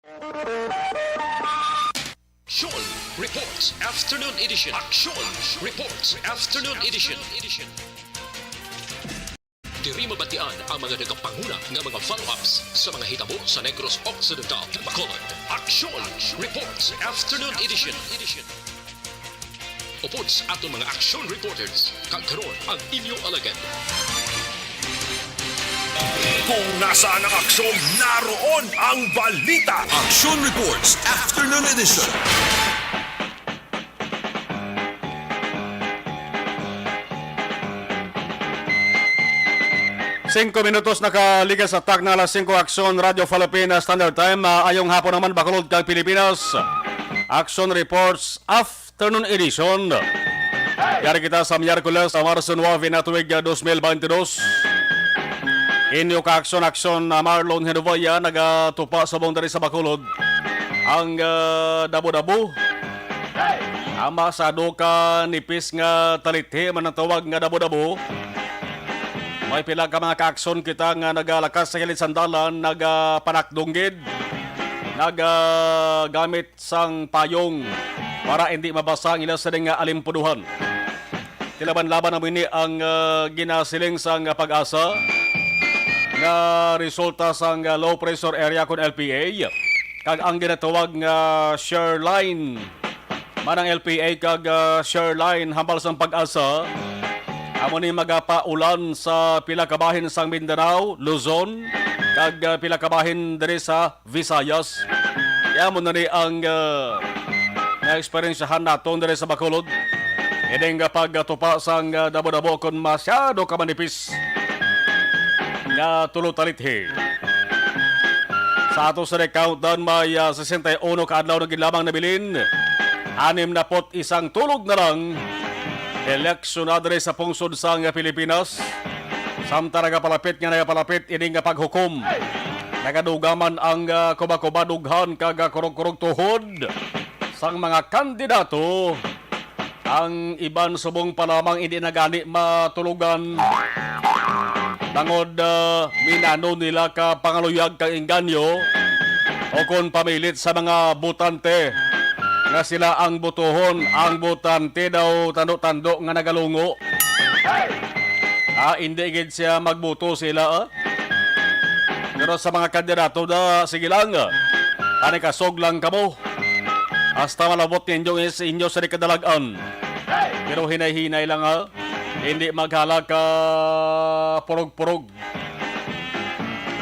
Action Reports Afternoon Edition. Action Reports Afternoon Edition. Diri mabatian ang mga nagapanguna nga mga follow-ups sa mga hitabo sa Negros Occidental, Bacolod. Action Reports Afternoon Edition. Upods ato mga action reporters kagkaroon ang inyong alagad. Kung nasaan ang aksyon, naroon ang balita. Action Reports Afternoon Edition. Cinco minutos nakaligas sa tak na alas 5 Action Radio Philippines Standard Time. Ayong hapon naman Bacolod kag Pilipinas. Action Reports Afternoon Edition. Yari kita sa Miyerkules sa Marso 9 na tuwig 2022. Inyo ka aksyon Marlon Henovaya nagatupa sa buong dari sa Bacolod. Ang dabo-dabo. Ama sa ka nipis nga talithi man ang tawag nga dabo-dabo. May pila ka mga kaaksyon kita nga nagalakas sa hilit sandalan, nagapanakdunggid, nagagamit sang payong para hindi mabasa ang ilang saling alimpuduhan. Tilaban-laban namin ni ang ginasiling sang pag-asa nga resulta sang low pressure area kon LPA kag ang ginatawag nga share line manang LPA kag share line hambal sang pag-asa. Amo ni magapaulan sa pila ka bahin sang Mindanao, Luzon, kag pila ka bahin diri sa Visayas. Kaya mo na ni ang na-experiensyahan naton diri sa Bacolod. Edeng pagtupa sang dabo-dabo kon masyado ka manipis nga tulo talithi. Sa ato sa countdown may 61 ka adlaw na ginlamang nabilin. 61 tulog na lang. Eleksyon na diri sa pungsod sa Pilipinas. Samtara nga palapit nga nagapalapit ini nga paghukom. Nagadugaman ang kubakubadughan kag kurog-kurog tuhod sang mga kandidato. Ang iban subong pa lamang hindi nagani matulugan. Tangod minano nila ka pangaluyag kang inganyo o kon pamilit sa mga butante nga sila ang botohon, ang botante daw tando-tando nga nagalungo. Hindi gid siya magboto sila. Pero sa mga kandidato na sige lang, panikasog lang kamo. Hasta malabot inyo sa kadalagan. Pero hinay-hinay lang hindi maghala ka purog-purog.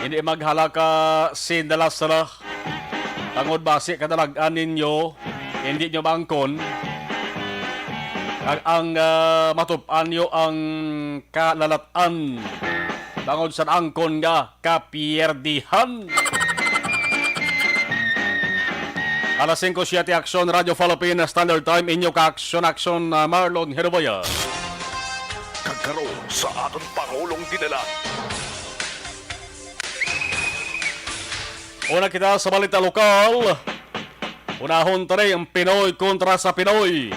Hindi maghala ka sindalas-sala. Tangod basi kadalagan ninyo, hindi nyo bangkon ang matupan nyo ang kalalatan bangod sa angkon nga kapierdihan. Alas 5:07 Action Radio Philippines Standard Time. Inyo ka aksyon Marlon Herovaya. Kagkaroon sa aton Pangulong dinala. Una kita sa balita lokal. Unahon tari ang Pinoy kontra sa Pinoy.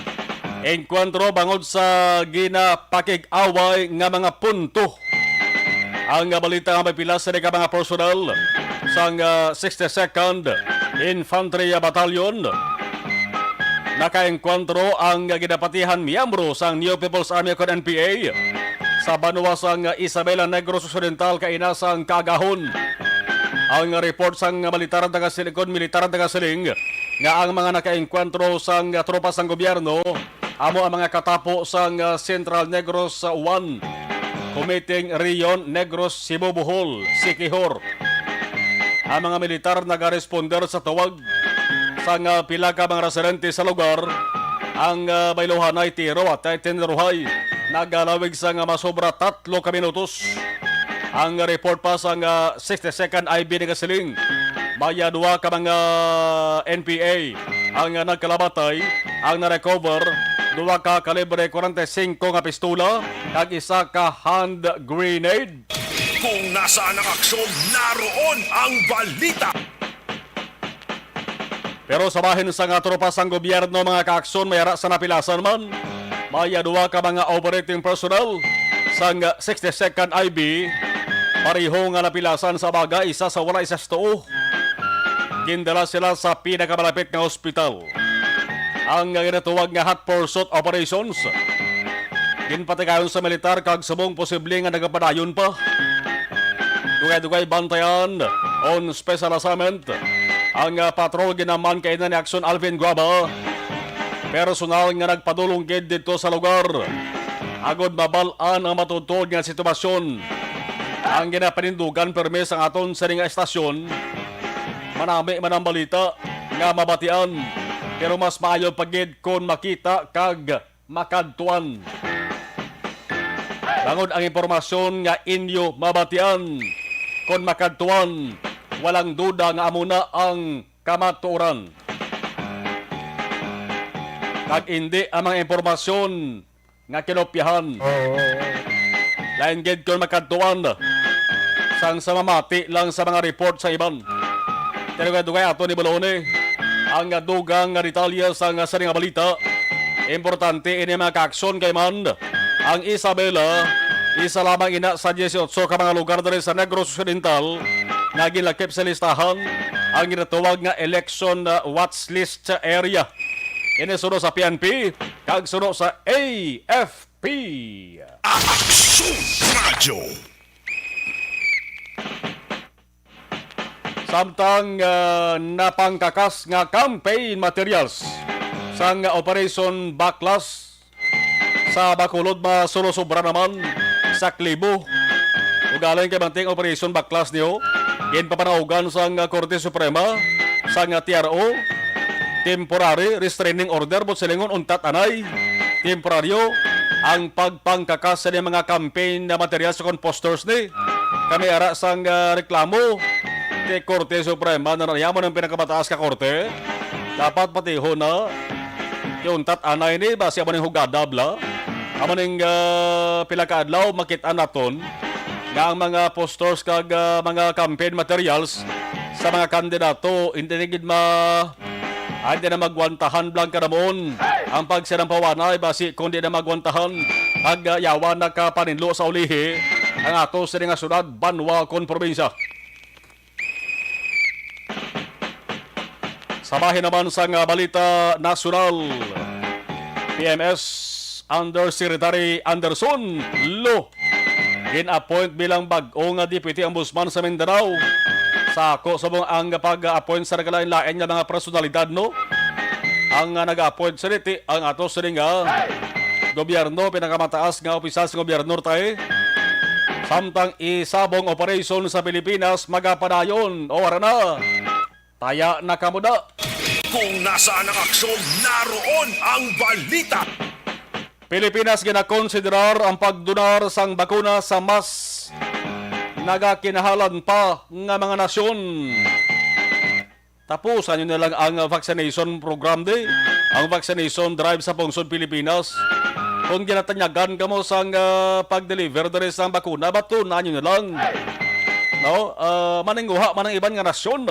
Enkwentro bangod sa ginapakig-away nga mga punto. Ang balita nga may pila sa mga personal sang 62nd Infantry Battalion. Nakaenkwentro ang ginapatihan miyembro sang New People's Army kon NPA sa banwa sang Isabela Negros Occidental kainasang Kagahon. Ang report sang militaran taga-siling nga ang mga nakaenkwentro sang tropa sang gobyerno amo ang mga katapo sang Central Negros 1 Committing Rion Negros Cebu Bohol Siquijor. Ang mga militar nagaresponder sa tawag sang pila ka mga residente sa lugar. Ang bayluhan ay tiro at ay tinruhay nagalawig sang masobra 3 ka minutos. Ang report pa sang 62nd IB Nagasiling maya 2 ka mga NPA ang nagkalabatay. Ang na-recover 2 ka kalibre 45 nga pistola kag 1 ka hand grenade. Kung nasaan ang aksyon, naroon ang balita. Pero sa bahin sa nga tropa sang gobyerno mga kaaksyon mayara sa napilasan man. Maya 2 ka mga operating personnel sang 62nd IB. Pareho nga napilasan sa baga, isa sa wala isa sa tuo. gindala sila sa pinakamalapit nga ospital. Ang ginatuwag nga hot pursuit operations. Ginpatikayon sa militar kag subong posible nga nagapadayon pa. Dugay-dugay bantayan on special assignment. Ang patrol ginaman kay na ni Action Alvin Guaba. Personal nga nagpadulong gid dito sa lugar. Agod mabalaan ang matutod nga sitwasyon. Ang ginapanindugan permis ang aton sa nga estasyon. Manami man ang balita nga mabatian. Pero mas maayo pagid kung makita kag makadtuan. Bangod ang impormasyon nga inyo mabatian. Kung makadtuan, walang duda nga amuna ang kamatuoran. Kag hindi ang mga impormasyon nga kinopyahan. Lain gid kung makadtuan, sang sa mamati lang sa mga report sa iban. Pero dugay ato ni Balone, ang dugang nga detalye sa nga balita. Importante ini mga kaaksyon kay man. Ang Isabela, isa lamang ina sa 18 ka mga lugar dali sa Negros Occidental nga ginlakip sa listahan ang ginatawag nga election watch list area. Ini suno sa PNP, kag suno sa AFP. Aksyon Radyo. Samtang napangkakas nga campaign materials sa Operation Backlash sa Bacolod masulosobra naman sa Klibo. Ugaling kay banting Operation Backlash niyo, ginpapanahugan sa Korte Suprema sa TRO, temporary restraining order but silingon untat anay temporaryo ang pagpangkakas sa mga campaign na materials sa posters ni kami ara sang reklamo kay Korte Suprema na nangyamon ng pinakabataas ka korte dapat patiho na yung untat anay ni basi amo ning hugada bla amo ning pila ka adlaw makita naton nga ang mga posters kag mga campaign materials sa mga kandidato hindi gid hindi na magwantahan blang kadamon. Ang pagsinampawanay basi kundi na magwantahan ag yawan na kapaninlo sa ulihi ang ato sa nga syudad Banwa kon probinsya. Sabahin naman sa balita nasyonal. PMS Undersecretary Anderson Lo gin-appoint bilang bag-o nga Deputy Ombudsman sa Mindanao. Sako sa ang pag-appoint sa nagalain-lain nga mga personalidad no. Ang nag-appoint sa niti ang ato sa nga gobyerno pinakamataas nga opisyal sa gobyerno tayo. Samtang isabong operation sa Pilipinas magapadayon o wala na. Taya na kamuda. Kung nasaan ang aksyon, naroon ang balita. Pilipinas ginakonsiderar ang pagdonar sang bakuna sa mas nagakinahalan pa nga mga nasyon. Tapusan nyo na lang ang vaccination program de, ang vaccination drive sa Pungsod Pilipinas. Kung ginatanyagan ka mo sa pag-deliver dere sa bakuna, batunan nyo na lang. No? Maningguha man ang iban nga nasyon.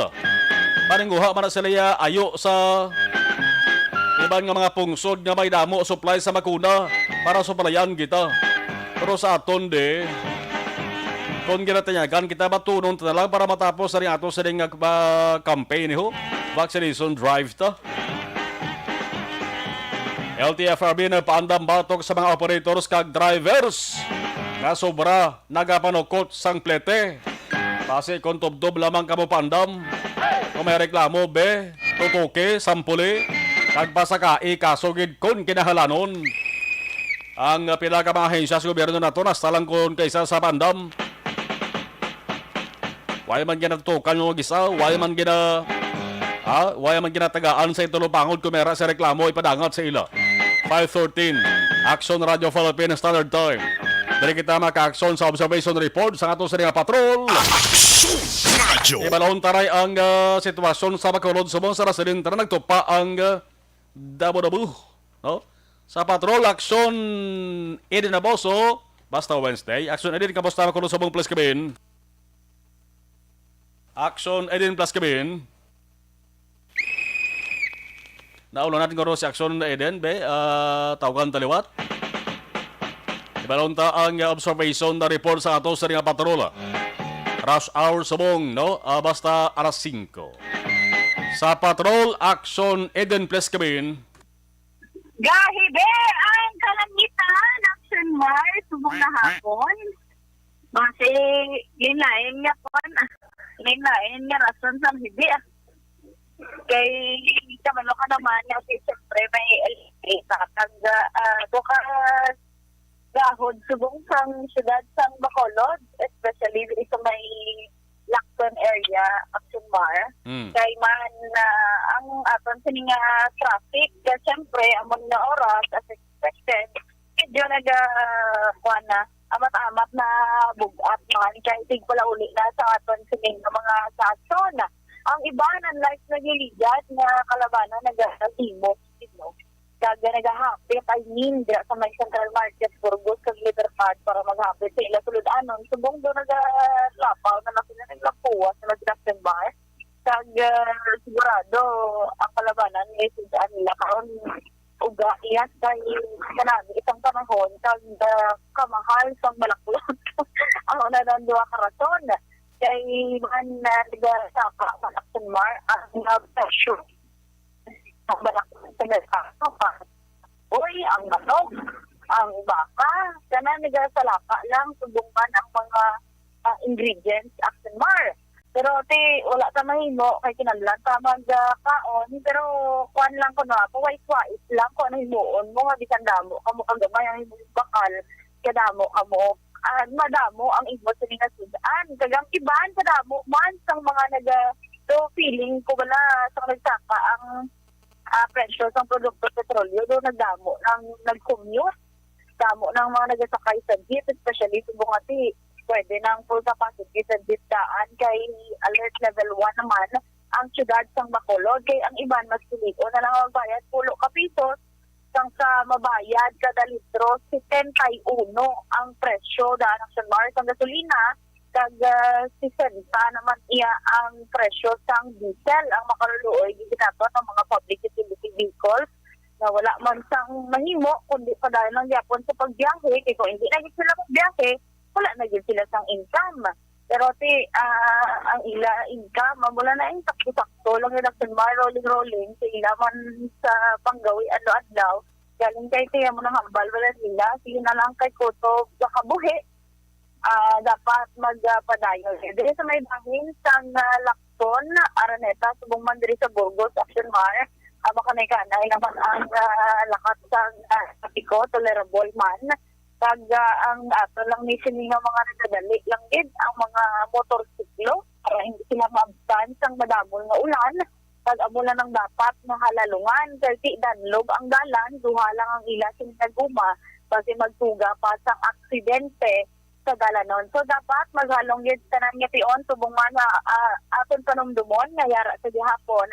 Maningguha man sila ayo sa iban nga mga pungsod nga may damo supply sa bakuna para supplyan kita. Pero sa aton de, kung ginatanyagan kita matunon na lang para matapos sa rin ato sa rin campaign ho, vaccination drive ta. LTFRB na paandam batok sa mga operators kag drivers na sobra nagapanukot sang plete. Kasi kung tubdob lamang kamo paandam, kung may reklamo be, tutuki, sampuli, kag pasakai kasugid kun kinahalanon. Ang pinaka mga ahensya sa gobyerno na ito, nasta lang kung kaysa sa pandam. Why man ginatukan yung isa, why man ginatagaan sa ito lupangod kumera sa reklamo ipadangat sa ila. 5:13, Action Radio Philippines Standard Time. Dari kita maka-action sa observation report sa ato sa mga patrol. Aksyon Radyo. Ibalon taray ang sitwasyon sa Bacolod Subong sa Rasilin tara nagtupa ang dabo-dabo. No? Sa patrol, Action Edin Aboso, basta Wednesday. Action Edin kamusta Bacolod Subong plus kabin. Action Edin plus kabin. Naulo natin karo si Action Edin be tawagan taliwat. Ibalon ta ang observation na report sa ato sa mga patrola. Rush hour subong no basta alas 5. Sa Patrol Action Eden Plus Cabin, Gahibe ang kalangitan ng Sunmar subong na hapon. Kasi linain niya po linain niya rason sa hibi. Kay kamalo ka naman yung siyempre may elektrika kag bukas gahod subong sang syudad sang Bacolod, especially sa may Lacton area of Sunmar. Kay man ang aton sininga traffic siyempre amon na oras as expected medyo kuana amat-amat na bugat man kay tig pala uli na sa aton sining mga sason. Ang iba ng life nagiligat na kalabanan nag-timos, kag nagahapit sa may Central Market Burgos kag Libertad para maghapit sa ila sulod anon subong do naglapaw na naglapuwas sa Jackson Bar kag sigurado ang kalabanan ay sudaan nila karon uga iyas kay kanami isang panahon kag kamahal sang balaklot ang na duha ka rason kay man nagsaka sa Jackson Bar ang pressure ang balaklot sa nagkaka uy ang manok ang baka kana nagasalaka lang subungan ang mga ingredients Jackson Bar. Pero wala ta mahimo kay kinahanglan ta magkaon pero kuan lang ko na po wise lang ko ano himuon mo nga bisan damo kamo kag gamay ang himong bakal kadamo kamo madamo ang imo sa mga sudan kagang iban sa damo man sang mga so feeling ko wala sa nagsaka ang presyo sa produkto petrolyo do nagdamo nang nag-commute damo ng mga nagsakay sa jeep especially subong ati pwede nang full capacity sa daan kay alert level 1 naman ang syudad sang Bacolod kay ang iban mas piliko na lang magbayad 10 ka pisos sang sa mabayad kada litro 71 ang presyo daan ng Sunmar sang gasolina kag 60 naman iya ang presyo sang diesel ang makaluluoy ginato ng mga public utility vehicles na wala man sang mahimo kundi pa dahil lang yapon sa pagbiyahe kay kung hindi na sila magbiyahe wala na yun sila sang income. Pero ang ila income, mula na yung sakto-sakto lang yung Sunmar rolling sa ila man sa panggawi adlaw-adlaw. Galing kay tiya mo ng hambal, wala nila. Sige na lang kay Koto sa kabuhi. Dapat magpadayon. Dili sa may bangin sang Lacton, Araneta, subong man diri sa Burgos, Sunmar. Makanay ka na naman ang lakat sang Kapiko, tolerable man. Kag ang ato lang ni sininga mga nagdadali lang gid ang mga motorsiklo para hindi sila maabsan sang madamol nga ulan kag amo lang ang dapat mahalalungan kay di danlob ang dalan duha lang ang ila sing naguma kasi magtuga pa sang aksidente sa dalanon so dapat maghalong gid tanan nga tion subong man aton panumdumon nga yara sa gihapon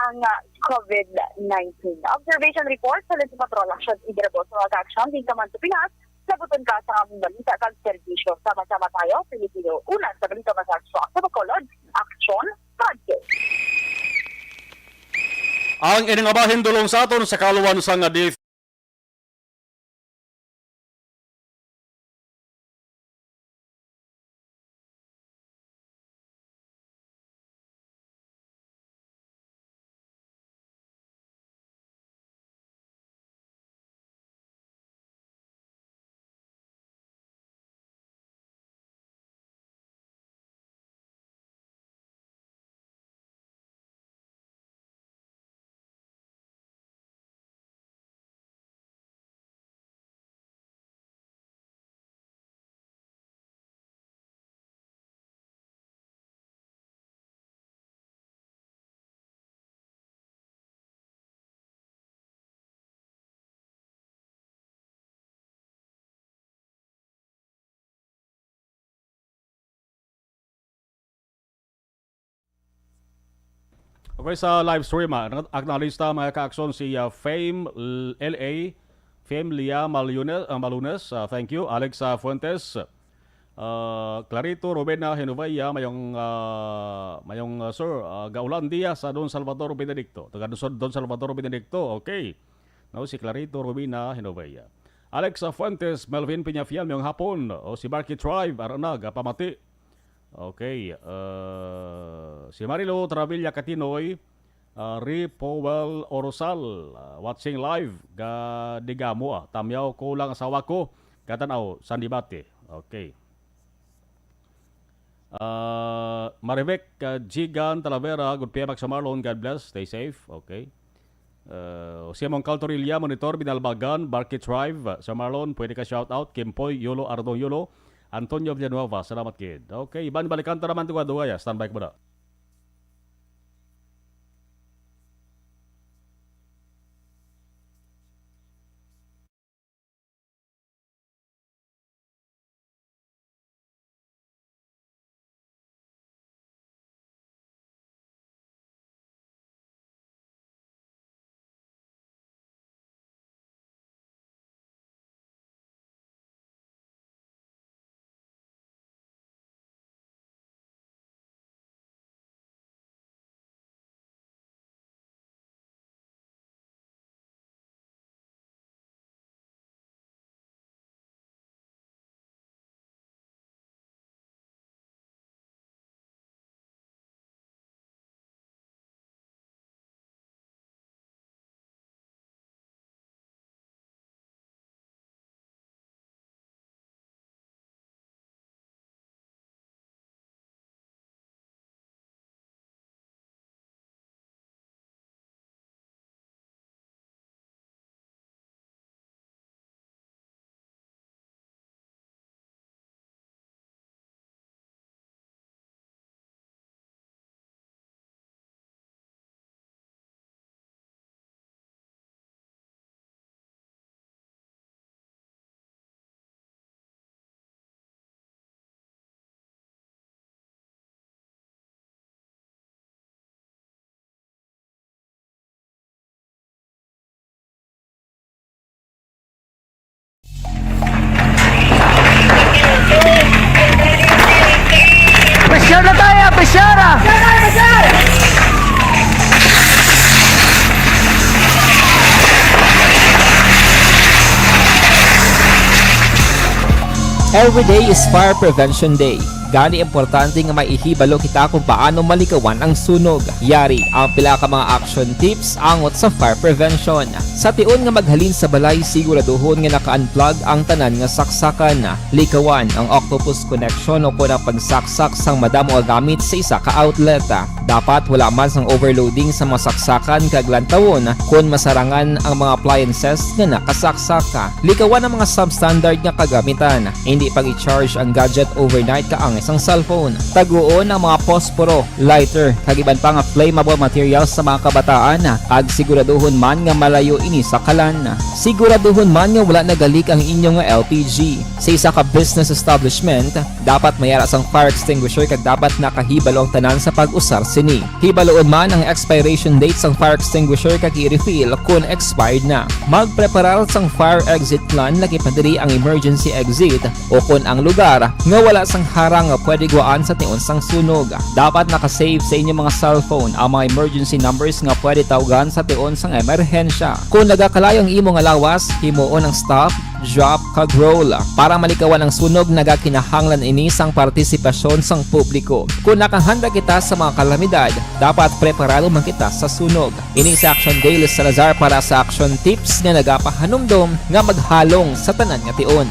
ang COVID-19. Observation report sa Lito Patrol Action Iberbo sa mga action din naman sa Pinas sabuton ka sa aming balita kag serbisyo. Sama-sama tayo, Pilipino. Unan sa balita masakso sa Bacolod, Action Podcast. ang iningabahin dulong sa aton sa kaluwan sa nga Okay, sa live stream, acknowledge mga ka-aksyon si Fame LA, Fame Lia Malunes, thank you. Alex Fuentes, Clarito Rubena Henovaya, mayong sir, Gaulan Diaz sa Don Salvador Benedicto. Taga Don Salvador Benedicto, okay. Now si Clarito Rubena Henovaya. Alex Fuentes, Melvin Piñafiel, mayong hapon. O si Marky Tribe, Aranag, Pamati. Okay, si Marilo Travilla Catinoy, Powell Orosal watching live ga digamo tamyaw ko lang asawa ko katanaw sa debate. Okay. Marivek Jigan Talavera, good PM sa Marlon, God bless, stay safe. Okay. Simon Caltorilla, Monitor Binalbagan, Barkit Drive sa Marlon, pwede ka shout out. Kimpoy Yolo Ardong Yolo, Antonio Villanueva, salamat kid. Okay, iban balikan ta naman tuwa ya, standby ko na. Pressure na tayo! Pressure! Every day is Fire Prevention Day. Gani importante nga maihibalo kita kung paano malikawan ang sunog. Yari ang pila ka mga action tips angot sa fire prevention. Sa tion nga maghalin sa balay, siguraduhon nga naka-unplug ang tanan nga saksakan. Likawan ang octopus connection o kung ang pagsaksak sang madamo nga gamit sa isa ka outlet. Dapat wala man sang overloading sa masaksakan kag lantawon kung masarangan ang mga appliances nga nakasaksaka. Likawan ang mga substandard nga kagamitan. Hindi pag i-charge ang gadget overnight kaang isang cellphone. Taguon ang mga posporo, lighter, kag iban pa nga flammable materials sa mga kabataan. Kag siguraduhon man nga malayo ini sa kalan. Siguraduhon man nga wala nagalik ang inyong LPG. Sa isa ka business establishment, dapat mayara sang fire extinguisher kag dapat nakahibalo ang tanan sa pag-usar sini. Hibaloon man ang expiration date sang fire extinguisher kag i-refill kung expired na. Magpreparar sang fire exit plan laki padiri ang emergency exit o kung ang lugar nga wala sang harang nga pwede guwaan sa tion sang sunog. Dapat nakasave sa inyong mga cellphone ang mga emergency numbers nga pwede tawagan sa tion sang emerhensya. Kung nagakalayo ang imong lawas, himuon ang stop, drop, kag roll. Para malikawan ang sunog, nagakinahanglan ini sang partisipasyon sang publiko. Kung nakahanda kita sa mga kalamidad, dapat preparado man kita sa sunog. Ini sa Action Daily Salazar para sa action tips nga nagapahanumdom nga maghalong sa tanan nga tion.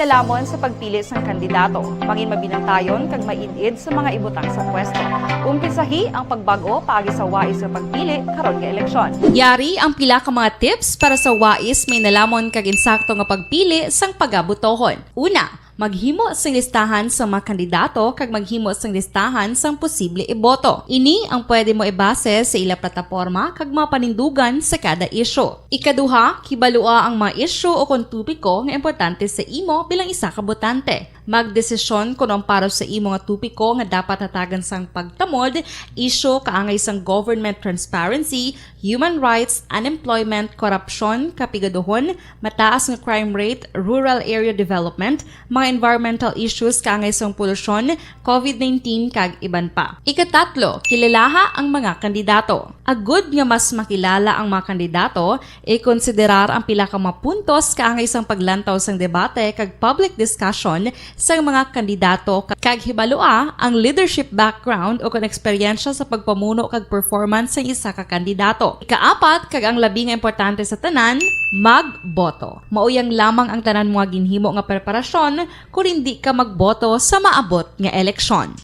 Nalamon sa pagpili sang kandidato, mangin mabinantayon kag mainid sa mga ibutang sa pwesto. Umpisahi ang pagbago paagi sa wais sa pagpili karon nga eleksyon. Yari ang pila ka mga tips para sa wais may nalamon kag insakto nga pagpili sang pagabutohon. Una, maghimo sang listahan sa mga kandidato kag maghimo sang listahan sang posible iboto. Ini ang pwede mo ibase sa ila plataporma kag mga panindugan sa kada isyu. Ikaduha, kibalua ang mga isyu o kung tupiko nga importante sa imo bilang isa ka botante. Magdesisyon kung ang para sa imo nga tupiko nga dapat hatagan sang pagtamod, isyu kaangay sang government transparency, human rights, unemployment, korupsyon, kapigaduhon, mataas nga crime rate, rural area development, mga environmental issues kaangay sang polusyon, COVID-19 kag iban pa. Ikatatlo, kilalaha ang mga kandidato. Agud nga mas makilala ang mga kandidato, konsiderar ang pila ka mga puntos kaangay sang paglantaw sang debate kag public discussion sa mga kandidato kag hibaloa ang leadership background o kon eksperyensya sa pagpamuno kag performance sa isa ka kandidato. Ikaapat kag ang labi nga importante sa tanan, magboto. Mauyang lamang ang tanan mga ginhimo nga preparasyon kung hindi ka magboto sa maabot nga eleksyon.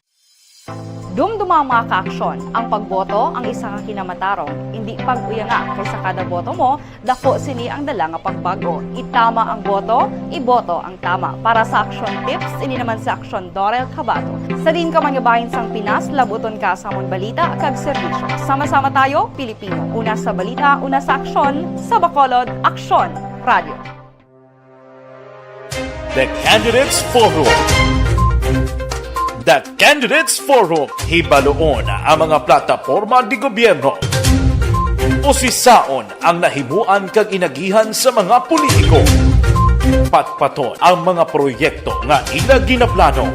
Dumduma mga kaaksyon, ang pagboto ang isa ka kinamatarong. Hindi pag-uya nga kaysa kada boto mo, dako sini ang dala nga pagbago. Itama ang boto, iboto ang tama. Para sa action tips, ini naman sa Aksyon Dorel Cabato. Sa din ka mangabahin sang Pinas, labuton ka sa amon balita kag serbisyo. Sama-sama tayo, Pilipino. Una sa balita, una sa aksyon, sa Bacolod, Aksyon Radio. The Candidates Forum. The Candidates Forum, hibaloon ang mga plataporma di gobyerno. Usisaon ang nahimuan kag inagihan sa mga politiko. Patpaton ang mga proyekto nga ila ginaplano.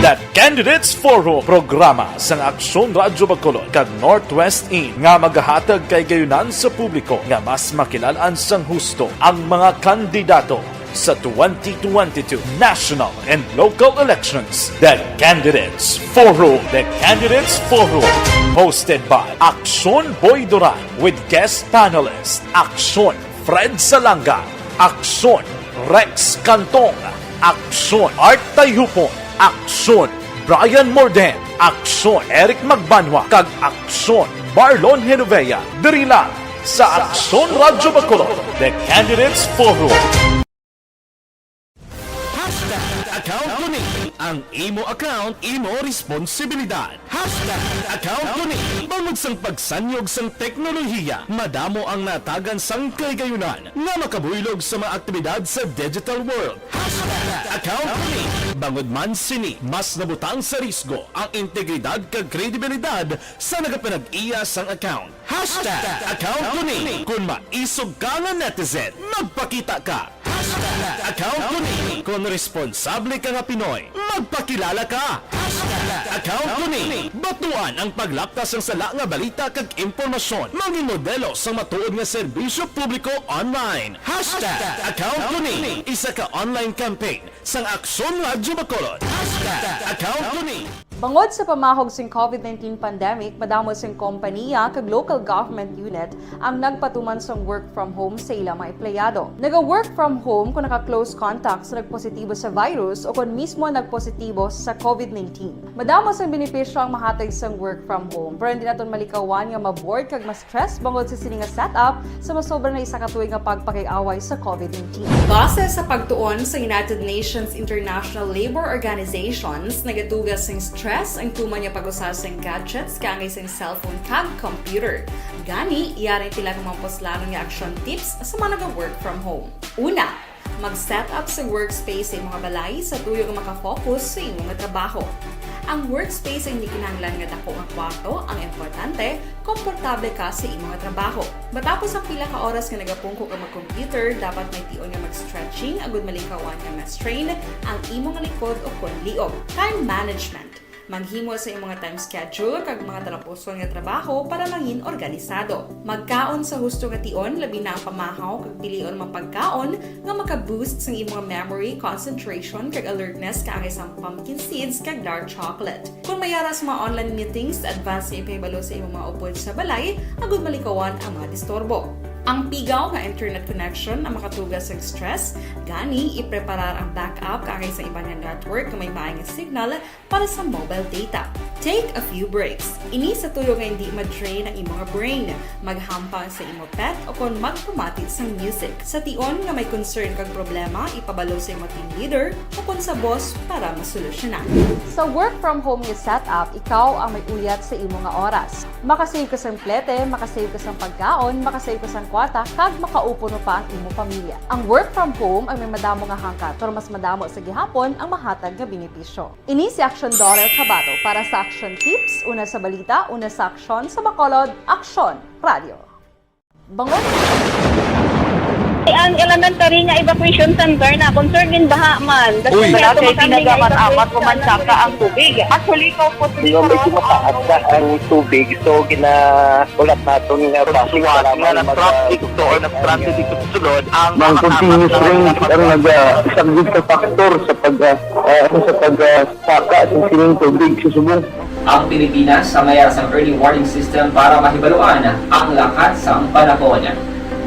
The Candidates Forum, programa sa Aksyon Radyo Bacolod kag Northwest In nga magahatag kay gayunan sa publiko nga mas makilalaan sang husto ang mga kandidato sa 2022 national and local elections. The Candidates Forum. The Candidates Forum. Hosted by Aksyon Boy Duran with guest panelists Aksyon Fred Salanga, Aksyon Rex Cantong, Aksyon Art Tayupon, Aksyon Brian Morden, Aksyon Eric Magbanwa, kag Aksyon Marlon Genovea. Diri lang sa Aksyon Radyo Bacolod. The Candidates Forum. Account ko ni ang imo account, imo responsibilidad. Account ko ni bangod sang pagsanyog sang teknolohiya, madamo ang natagan sang kaygayunan nga makabuylog sa mga aktibidad sa digital world. Account ko ni bangod man sini mas nabutang sa risgo ang integridad kag kredibilidad sa nagapanag-iya sang account. Account ko ni kung maisog ka nga netizen, magpakita ka. Account ko ni kung responsable ka nga Pinoy, magpakilala ka. Account ko ni batuan ang paglaptas ng sala nga balita kag impormasyon, maging modelo sa matuod nga serbisyo publiko online. Account ko ni isa ka online campaign sang Aksyon Radyo Bacolod. Account ko ni Bangod sa pamahog sing COVID-19 pandemic, madamo sing kompanya kag local government unit ang nagpatuman sang work from home sa ilang mga empleyado. Naga-work from home kung naka-close contact sa nagpositibo sa virus o kung mismo nagpositibo sa COVID-19. Madamo sang benepisyo ang mahatag sang work from home, pero hindi naton malikawan nga ma-bored kag ma-stress bangod sa sini nga setup sa masobra na isa ka tuig nga pagpakiaway sa COVID-19. Base sa pagtuon sa United Nations International Labour Organizations, nagatugas sing stress ang tuman niya pag-usar sa gadgets kangay sa cellphone kag computer. Gani, iyaring tila ng mga poslano nga action tips sa mga nag-work from home. Una, mag-set up sa workspace sa mga balay sa tuyo nga makafocus sa imong trabaho. Ang workspace ay hindi kinahanglan nga dako nga kwarto, ang importante, komportable ka sa imong trabaho. Matapos ang pila ka oras nga nagapungko ka mag-computer, dapat may tion nga mag-stretching agud malikawan nga ma-strain ang imong likod o kon liog. Time management. Maghimo sa imong time schedule kag mga talapuson nga trabaho para maging organisado. Magkaon sa husto nga tion, labi na ang pamahaw kag pilion mga pagkaon nga maka-boost sa imong memory, concentration kag alertness kaangay sa pumpkin seeds kag dark chocolate. Kung mayara sa mga online meetings, advance nga ipahibalo sa imong mga upod sa balay, agud malikawan ang mga disturbo. Ang pigaw nga internet connection ang makatugas sa stress, gani ipreparar ang backup kaangay sa ibang network na may maayong signal para sa mobile data. Take a few breaks. Ini sa tuyo nga hindi ma-drain ang imong brain, maghampang sa imong pet o kung magpumatid sa music. Sa tion nga may concern kag problema, ipabalo sa imong team leader o kung sa boss para masolusyonan. Sa work from home nga setup, ikaw ang may uyat sa imong nga oras. Makasave ka sa plete, makasave ka sa pagkaon, makasave ka sa kwata, kag makaupo no pa ang imong pamilya. Ang work from home ay may madamo nga hangkat, pero mas madamo sa gihapon ang mahatag nga benepisyo. Ini si Aksyon Dorel Cabato para sa Action Tips, una sa balita, una sa aksyon sa Bacolod, Aksyon Radio. Bangon! ang elementary nga evacuation center na concern din baha man. Uy. Wala kay pinagaman amat kumansaka ang tubig. Actually ko po Yung medyo mataas na ang tubig, so ulat natin nga pasiwag nga ng traffic to or ng traffic dito sa sulod ang continuous rain ang isang good factor sa pagsaka sa sining tubig sa subong. Ang Pilipinas sa mayroon sa early warning system para mahibaluan ang lakat sa panahon.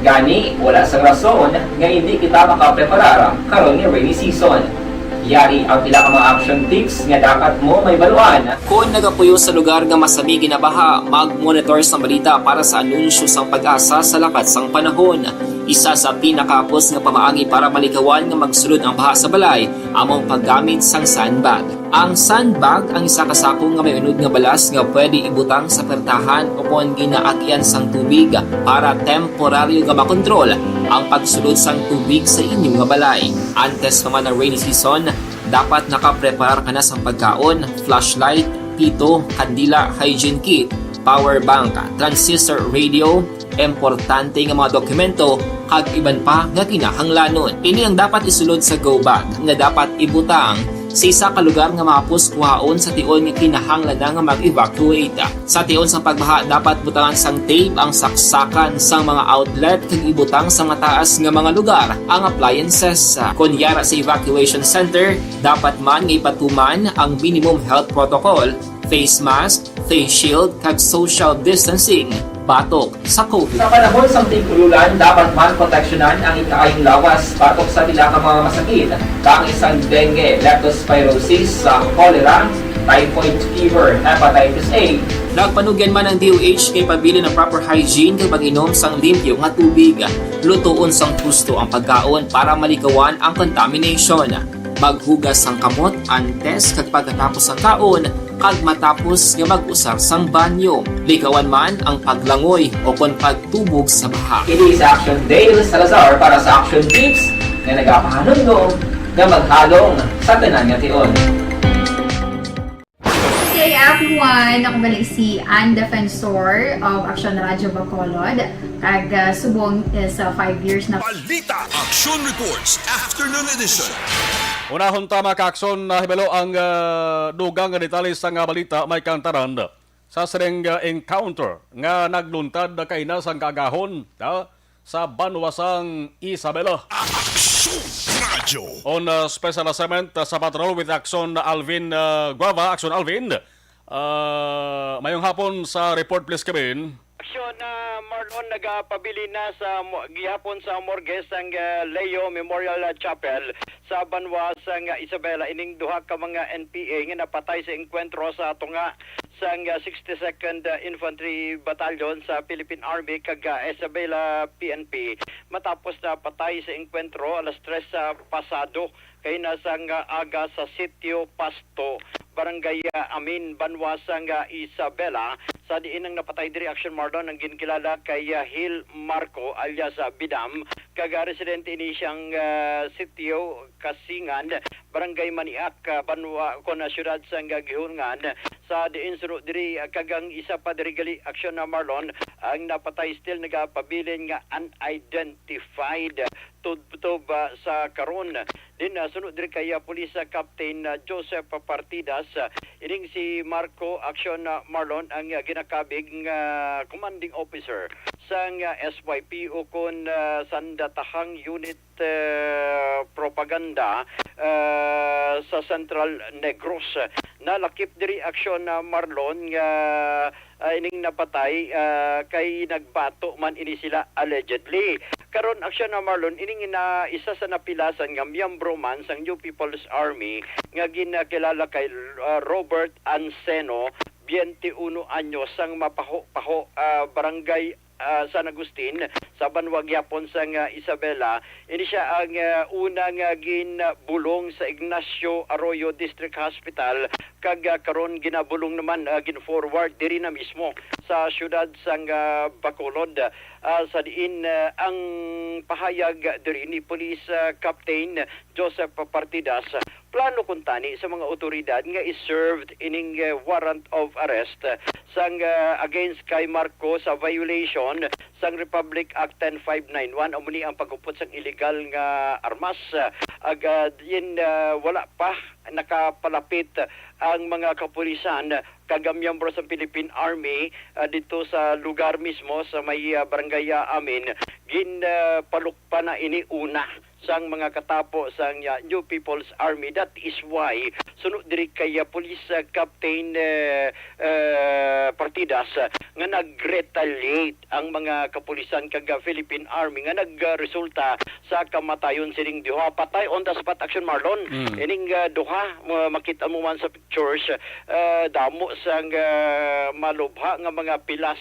Gani, wala sa rason nga hindi kita makapreparar karon ni rainy season. Yari ang pila ka mga action tips nga dapat mo may baluan. Kung nagapuyo sa lugar nga masabi ginabaha, mag-monitor sa balita para sa anunsyo sang pag-asa sa lakat sang panahon. Isa sa pinakapos nga pamaagi para malikawan nga magsulod ang baha sa balay, among paggamit sang sandbag. Ang sandbag ang isa kasakong nga may unod nga balas nga pwede ibutang sa pertahan upon ginaagyan sang tubig para temporaryo nga makontrol ang pagsulod sang tubig sa inyong nga balay. Antes naman ng rainy season, dapat nakapreparar ka na sa pagkaon, flashlight, pito, kandila, hygiene kit, power bank, transistor radio, importante nga mga dokumento kag iban pa nga kinahanglanon. Ini ang dapat isulod sa go bag nga dapat ibutang sa isa ka lugar nga mapus kuhaon sa tion nga kinahanglan nga mag-evacuate. Sa tion sa pagbaha dapat butangan sang tape ang saksakan sang mga outlet kag ibutang sa mataas nga mga lugar ang appliances. Kunyara sa evacuation center, dapat man nga ipatuman ang minimum health protocol, face mask, face shield kag social distancing batok sa COVID. Sa panahon sa tingkululan, dapat man proteksyonan ang ikaayong lawas batok sa pila ka mga masakit, kang isang dengue, leptospirosis, cholera, typhoid fever, hepatitis A. Nagpanugyan man ang DOH kay pabili ng proper hygiene kay pag-inom sang limpyo nga tubig. Lutuon sang husto ang pagkaon para malikawan ang contamination. Maghugas sang kamot antes kag pagkatapos ang kaon kag matapos nga mag-usar sang banyo. Likawan man ang paglangoy o kon pagtubog sa baha. It is Action Dale Salazar para sa Action Tips nga nagapahanong nga maghalong sa tanan nga tion. Hey everyone! Ako balik si Ann Defensor of Action Radio Bacolod. Kag subong sa 5 years na. Balita Action Reports Afternoon Edition. Unahon tama kaakson na hibalo ang dugang nga detalye sa nga balita may kantaran sa sering encounter nga nagluntad na kainasang kagahon sa Banwasang Isabela. Action Radio. On special assignment sa patrol with Action Alvin Guava, Action Alvin. Mayong hapon sa report please Kevin. Aksyon na Marlon nagapabili na sa gihapon sa Morges ang Leo Memorial Chapel sa Banwasang Isabela. Ining duha ka mga NPA nga napatay sa enkwentro sa ato nga sang 62nd Infantry Battalion sa Philippine Army kag Isabela PNP. Matapos na patay sa enkwentro alas 3 sa pasado kay nasang aga sa Sitio Pasto, Barangay Amin, Banwasang Isabela. Sa diin ang napatay diri Action Marlon ang ginkilala kay Hil Marco alias Bidam, kag residente ini siyang Sitio Kasingan, Barangay Maniak, Banwa kon syudad sang Gihungan. Sa diin suro diri kagang isa pa diri gali Action na Marlon ang napatay still nagapabilin nga unidentified tudtob sa karon. Din sunod diri kay Police Captain Joseph Partidas, ining si Marco Action Marlon ang ginakabig nga commanding officer sang SYP ukon Sandatahang Unit Propaganda sa Central Negros. Nalakip diri Action Marlon nga ining napatay kay nagbato man ini sila allegedly. Karon Action Marlon ining na isa sa napilasan nga miyembro man sang New People's Army nga ginakilala kay Robert Anseno, 21 anyos, sang Mapaho-Paho, Barangay San Agustin sa Banwag Yapon sang Isabela. Ini siya ang unang ginbulong sa Ignacio Arroyo District Hospital kag karon ginabulong naman gin-forward diri na mismo sa syudad sang Bacolod. Sa diin ang pahayag diri ni Police Captain Joseph Partidas, plano kuntani sa mga otoridad nga is-served ining warrant of arrest sang against kay Marco sa violation sang Republic Act 10591 umuni ang pagupot sang illegal nga armas. Agad yin wala pa nakapalapit ang mga kapulisan kagamyambro sa Philippine Army dito sa lugar mismo sa may barangay amin. Ginpalukpa na ini una sang mga katapo sang New People's Army. That is why sunod diri kay Police Captain Partidas nga nag-retaliate ang mga kapulisan kag Philippine Army nga nagresulta sa kamatayon sining duha. Patay on the spot action, Marlon. Ining duha makita mo man sa pictures, damo sang malubha nga mga pilas.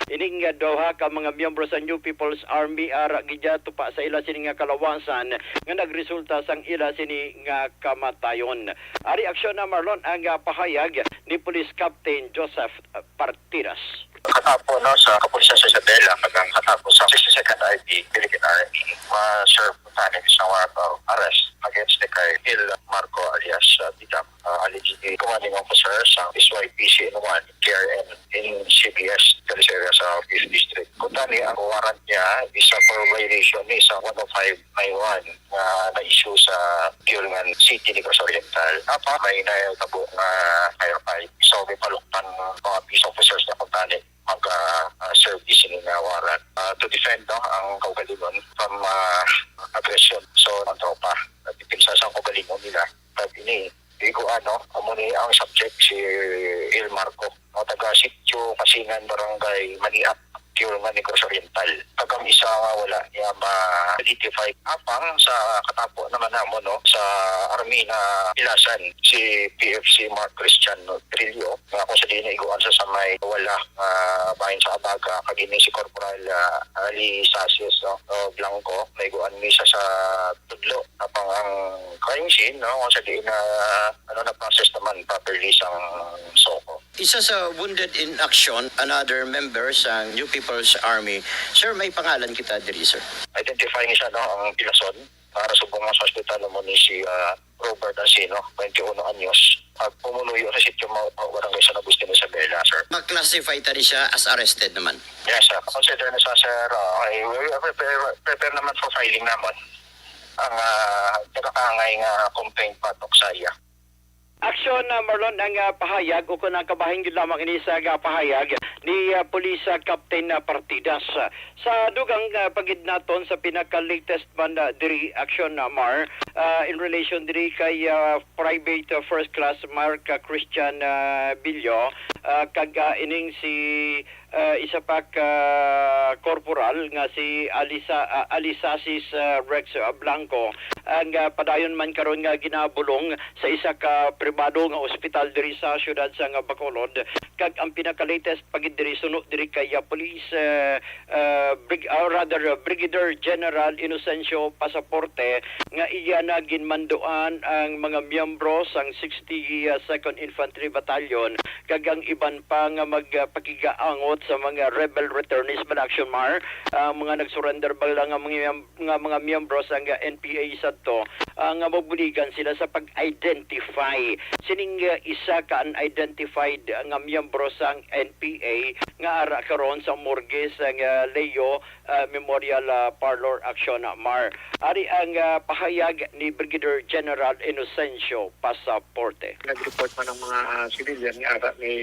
Ining duha ka mga miyembro sa New People's Army ara gidyato pa sa ila sining nga kalawasan nga nagresulta sang ila sini nga kamatayon. Ari aksyon na, Marlon, ang pahayag ni Police Captain Joseph Partidas. Katapo no sa kapulisan sa Isabela kagang katapo sa 62nd IP Philippine Army ma-serve tani sa warrant of arrest against the kay Il Marco alias Bidam, allegedly commanding officer sa SYPC N1 KRN in CBS area sa 5th District. Kuntani ang warrant niya isa for violation ni sa 10591 na na-issue sa Gilman City, Negros Oriental. Apa may naitabo nga firefight. So may paluktan mga peace officers na kuntani mag-serve this in warrant to defend ang kaugalingon from aggression. So, ang tropa, dipinsa sa kaugalingon nila. Pag ini, amuni ang subject si Il Marco. Taga-sityo, Kasingan, Barangay, Maniap, Gilman, Negros Oriental. Pagkam isa wala niya ma-identify. Apang sa katapo naman namon sa army na ilasan si PFC Mark Christian Trillo nga kung sa din iguan sa samay wala bahin sa Abaga kagini si Corporal Ali Sasius Blanco na iguan misa sa Tudlo. Apang ang crime scene kung sa din na process naman properly sang Soko. Isa sa wounded in action, another member sa New People's Army. Sir, may pangalan kita diri, sir. Identifying siya ang pilason para subong sa hospital mo ni si Robert Asino, 21 anyos. At pumuluyo sa sityo barangay sa Agustin Isabela, sir. Ma-classify tani siya as arrested naman. Yes, sir. Consider na sa sir, prepare naman for filing naman ang nakakangay nga complaint patok sa iya. Aksyon na, Marlon, ang pahayag o kung nakabahin yun lamang ini sa pahayag ni Police Captain Partidas. Sa dugang pagidnaton sa pinaka-latest man diri aksyon na, Mar, in relation diri kay private first class Mark Christian Billo, kag ining si isa pa corporal nga si Alisasis Rex Blanco ang padayon man karon nga ginabulong sa isa ka pribado nga ospital diri sa syudad sa Bacolod. Kag ang pinaka-latest pagid diri suno diri kay Police Brigadier General Inocencio Pasaporte nga iya na ginmanduan ang mga miyembro sang 62nd Infantry Battalion kag ang iban pa nga magpakigaangot sa mga rebel returnees man action, Mar, mga nagsurrender ba lang nga mga miyembro sa NPA sadto nga mabuligan sila sa pag-identify sining isa ka unidentified nga miyembro sa NPA nga ara karon sa morgue sa Leo Memorial Parlor Action, Mar. Ari ang pahayag ni Brigadier General Inocencio Pasaporte. Nag-report man ng mga civilian ni ara ni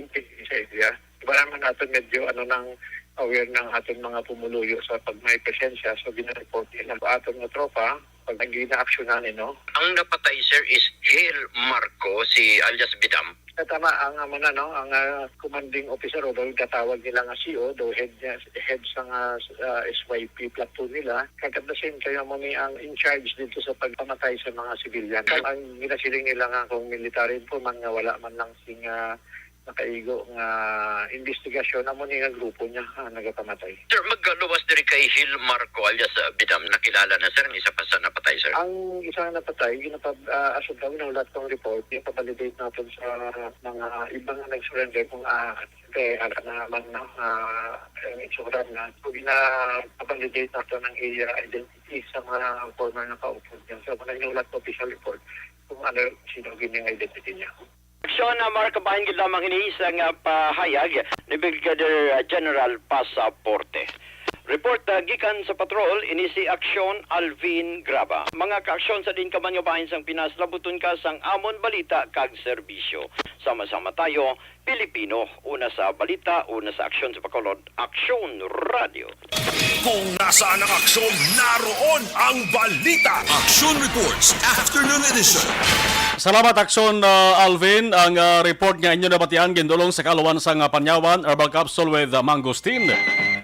NPA sa area. Iba naman natin medyo nang aware ng ating mga pumuluyo sa pag may presensya. So, ginareport din ang atong na tropa pag nag-ina-actionan, Ang napatay, sir, is Hale Marco, si alias Bidam. Tama, ang ang commanding officer, although katawag nila nga CO, though head sa SYP platoon nila, kag at the same time mo ni ang in charge dito sa pagpamatay sa mga civilian. Ang ginasiling nila nga kung military informant nga wala man lang sing nakaigo nga investigasyon na mo nga grupo niya nagatamatay. Sir, magluwas diri kay Hill Marco alias Bidam, nakilala na sir, isa pa sa napatay sir. Ang isang napatay, asod daw na ulat kong report, yung pabalidate natin sa mga ibang nag-surrender kung ala naman na insuran na. So, pabalidate natin ng identity sa mga former na kaupod niya. So, ulat ko official report kung ano sino yung identity niya. Aksyon na markabahin gid lamang ini isang pahayag ni Brigadier General Pasaporte. Report gikan sa patrol ini si Aksyon Alvin Graba. Mga kaaksyon sa din kaman nga bahin sang Pinas labuton ka sang amon balita kag serbisyo. Sama-sama tayo, Pilipino, una sa balita, una sa aksyon sa Bacolod, Aksyon Radio. Kung nasaan ang aksyon, naroon ang balita. Action Reports Afternoon Edition. Salamat Aksyon Alvin. Ang report nga inyo nabatian gindulong sa kaluwan sang Panyawan Herbal Capsule with Mangosteen.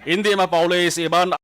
Hindi mapauli si Iban.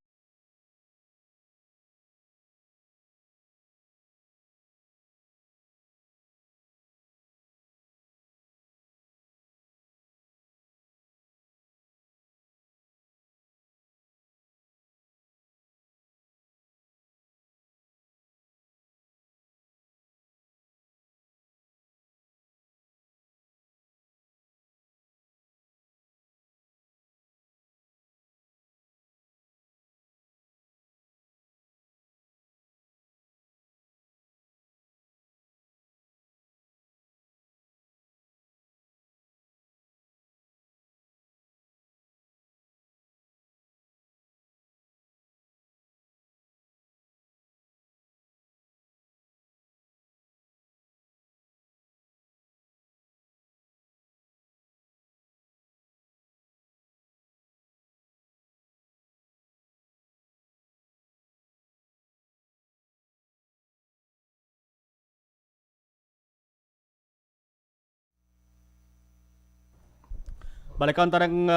Balikan ta ng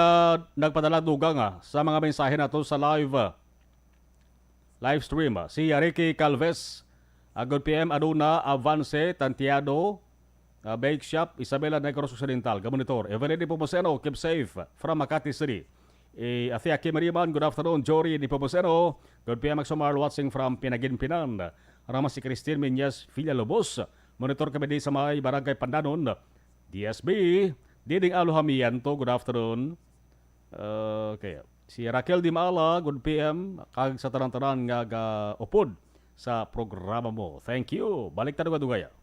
nagpadala dugang sa mga mensahe nato sa live stream. Si Ricky Calves, good PM Aduna Avance Tantiado, Bake Shop, Isabela Negros Occidental, Gamonitor, Evelyn Pomoseno, keep safe from Makati City. Athea Kimariman, good afternoon. Jory Pomoseno, good PM Maxomar watching from Pinaginpinan. Rama si Christine Minyas Villalobos, monitor kami di sa may Barangay Pandanon. DSB, Diding Alohamianto, good afternoon. Okay. Si Raquel Dimala, good PM. Kag sa tanan-tanan nga upod sa programa mo. Thank you. Balik tayo kadugaya.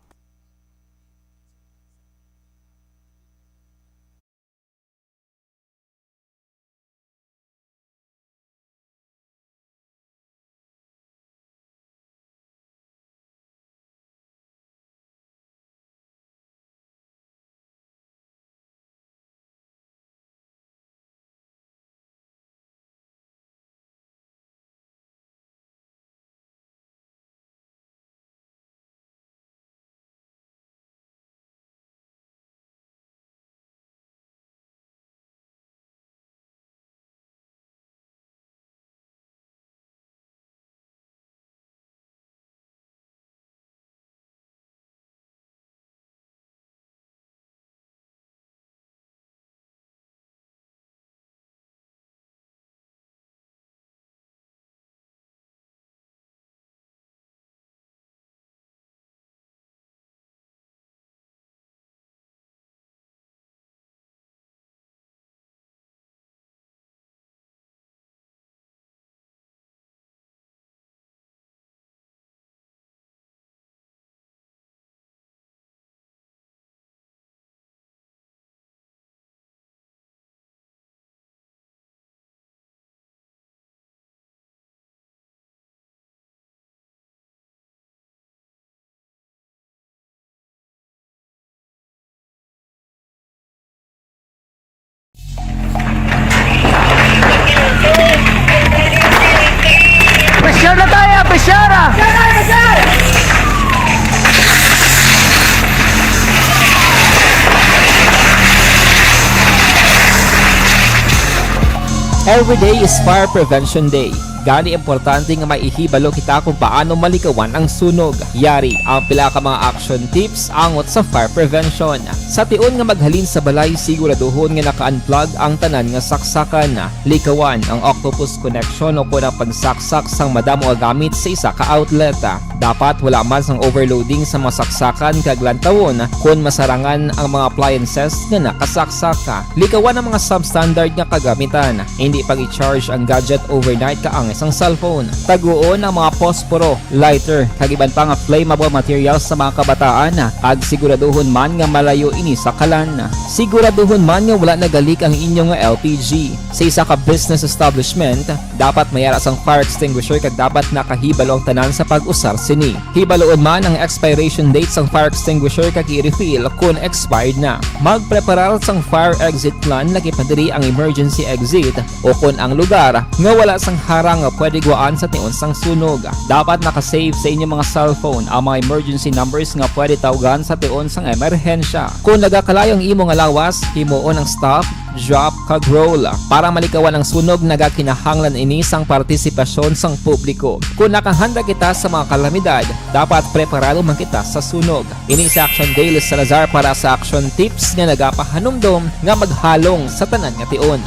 Presyar na tayo! Presyara! Every day is Fire Prevention Day. Gani importante nga maihibalo kita kung paano malikawan ang sunog. Yari ang pila ka mga action tips angot sa fire prevention. Sa tion nga maghalin sa balay, siguraduhon nga naka-unplug ang tanan nga saksakan. Likawan ang octopus connection o kung ang pagsaksak sang madamo nga gamit sa isa ka outlet. Dapat wala man sang overloading sa mga saksakan kag lantawon kung masarangan ang mga appliances nga nakasaksaka. Likawan ang mga substandard nga kagamitan. Hindi pag i-charge ang gadget overnight kaangis ang cellphone. Taguon ang mga posporo, lighter, kag iban pa nga flammable materials sa mga kabataan. Ag siguraduhon man nga malayo ini sa kalan. Siguraduhon man nga wala nagalik ang inyong LPG. Sa isa ka business establishment, dapat mayara sang fire extinguisher kag dapat nakahibalo ang tanan sa pag-usar sini. Hibaloon man ang expiration date sang fire extinguisher kag i-refill kung expired na. Magpreparar sang fire exit plan lagi padiri ang emergency exit o kung ang lugar nga wala sang harang nga pwede guaan sa tion sang sunog. Dapat nakasave sa inyong mga cellphone ang mga emergency numbers nga pwede tawagan sa tion sang emerhensya. Kung nagakalayo ang imong alawas, himuon ang stop, drop kag roll. Para malikawan ang sunog, nagakinahanglan ini sang partisipasyon sang publiko. Kung nakahanda kita sa mga kalamidad, dapat preparado man kita sa sunog. Ini sa Action Daily Salazar para sa action tips nga nagapahanumdom nga maghalong sa tanan nga tion.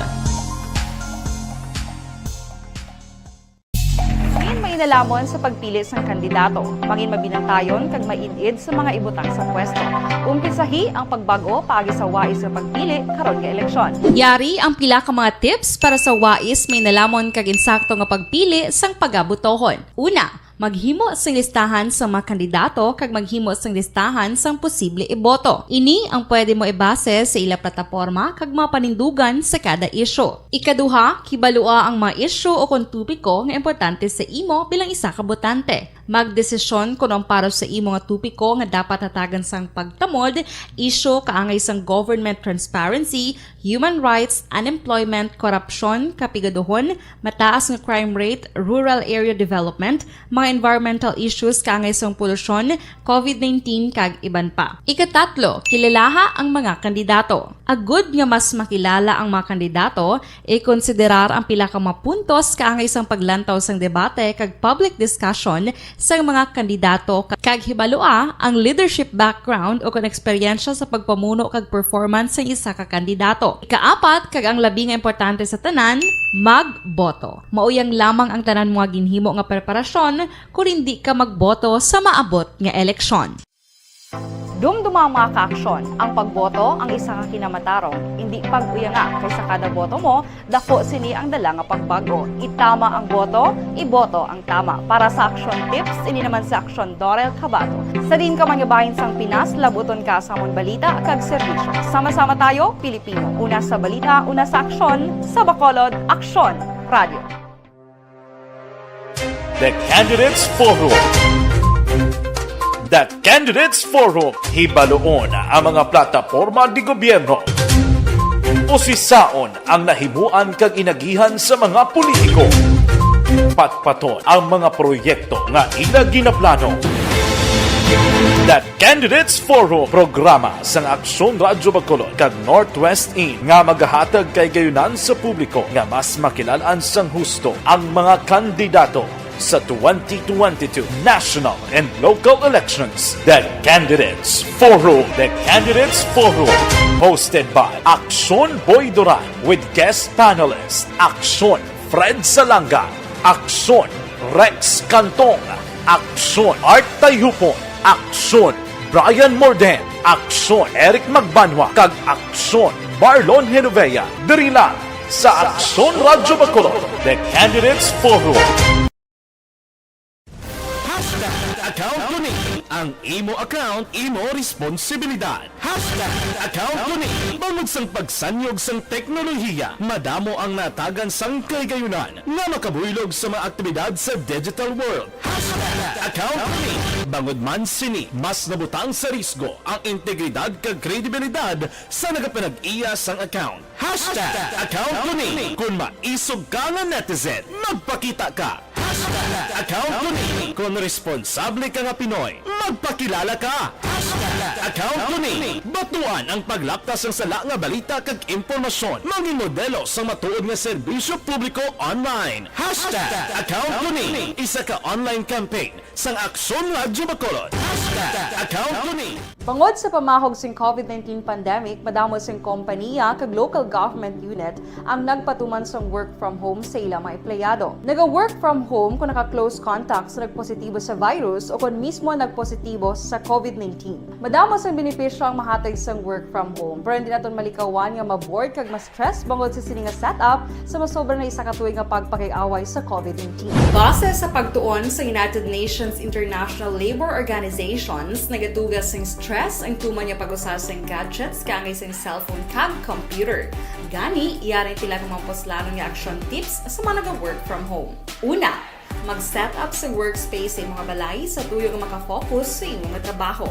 Nalamon sa pagpili sang kandidato, mangin mabinantayon kag mainid sa mga ibutang sa pwesto. Umpisahi ang pagbago paagi sa wais sa pagpili karon nga eleksyon. Yari ang pila ka mga tips para sa wais may nalamon kag insakto nga pagpili sang pagabutohon. Una, maghimo sang listahan sa mga kandidato kag maghimo sang listahan sang posible iboto. Ini ang pwede mo ibase sa ila plataporma kag mga panindugan sa kada isyu. Ikaduha, kibalua ang mga isyu o kung tupiko nga importante sa imo bilang isa ka botante. Magdesisyon kung ang para sa imo nga tupiko nga dapat hatagan sang pagtamod, isyu kaangay sang government transparency, human rights, unemployment, korupsyon, kapigaduhon, mataas nga crime rate, rural area development, mga environmental issues kaangay sang polusyon, COVID-19 kag iban pa. Ikatatlo, kilalaha ang mga kandidato. Agud nga mas makilala ang mga kandidato, i-konsiderar ang pila ka mga puntos kaangay sang paglantaw sang debate kag public discussion sang mga kandidato kag hibalua ang leadership background o kon eksperyensya sa pagpamuno kag performance sa isa ka kandidato. Ikaapat, kag ang labi nga importante sa tanan, magboto. Mauyang lamang ang tanan mga ginhimo nga preparasyon kung hindi ka magboto sa maabot nga eleksyon. Dumduma ang mga kaaksyon, ang pagboto ang isa ka kinamatarong, hindi pag-uyanga kaysa kada boto mo, dako sini ang dala nga pagbago. Itama ang boto, iboto ang tama. Para sa action tips, ini naman sa action Dorel Cabato. Sa din ka manyabahin sang Pinas, labuton ka sa amon balita kag serbisyo. Sama-sama tayo, Pilipino. Una sa balita, una sa aksyon, sa Bacolod, Aksyon Radio. The Candidates Forum. The Candidates Forum, hibaloon ang mga plataporma di gobyerno. Usisaon ang nahimuan kag inagihan sa mga politiko. Patpaton ang mga proyekto nga ila ginaplano. The Candidates Forum, programa sang Aksyon Radyo Bacolod kag Northwest In nga magahatag kay gayunan sa publiko nga mas makilalaan sang husto ang mga kandidato sa 2022 national and local elections. The Candidates Forum. The Candidates Forum. Hosted by Aksyon Boy Duran with guest panelists Aksyon Fred Salanga, Aksyon Rex Cantong, Aksyon Art Tayupon, Aksyon Brian Morden, Aksyon Eric Magbanwa, kag Aksyon Marlon Genovea. Diri lang sa Aksyon Radyo Bacolod. The Candidates Forum. Account ko ni. Ang imo account, imo responsibilidad. Account ko ni. Bangod sang pagsanyog sang teknolohiya, madamo ang natagan sang kaygayunan nga makabuylog sa mga aktibidad sa digital world. Account ko ni. Bangod man sini, mas nabutang sa risgo ang integridad kag kredibilidad sa nagapanag-iya sang account. Account ko ni. Kung maisog ka nga netizen, magpakita ka. Account ko ni. Kung responsable ka nga Pinoy, magpakilala ka. account ni. Batuan ang paglaptas ng sala nga balita kag impormasyon. Mga modelo sa matuod nga serbisyo publiko online. #account ni. Isa ka online campaign sang Aksyon Radyo Bacolod. #account ni. Bangod sa pamahog sing COVID-19 pandemic, madamo sing kompanya kag local government unit ang nagpatuman sang work from home sa ilang mga empleyado. Naga-work from home kung naka-close contacts na nagpositibo sa virus o kung mismo nagpositibo sa COVID-19. Madamo sang benepisyo ang mahatag sang work from home, pero hindi naton malikawan nga ma-bored kag ma-stress bangod sa sini nga setup sa masobra na isa ka tuig nga pagpakiaway sa COVID-19. Base sa pagtuon sa United Nations International Labour Organizations, nagatugas sing stress ang tuman niya pag-usar sing gadgets kangay sing cellphone kag computer. Gani, iyaring tila ng mga poslano nga action tips sa mga nag-work from home. Una, mag-set up sa workspace sa mga balay sa tuyo nga makafocus sa imong nga trabaho.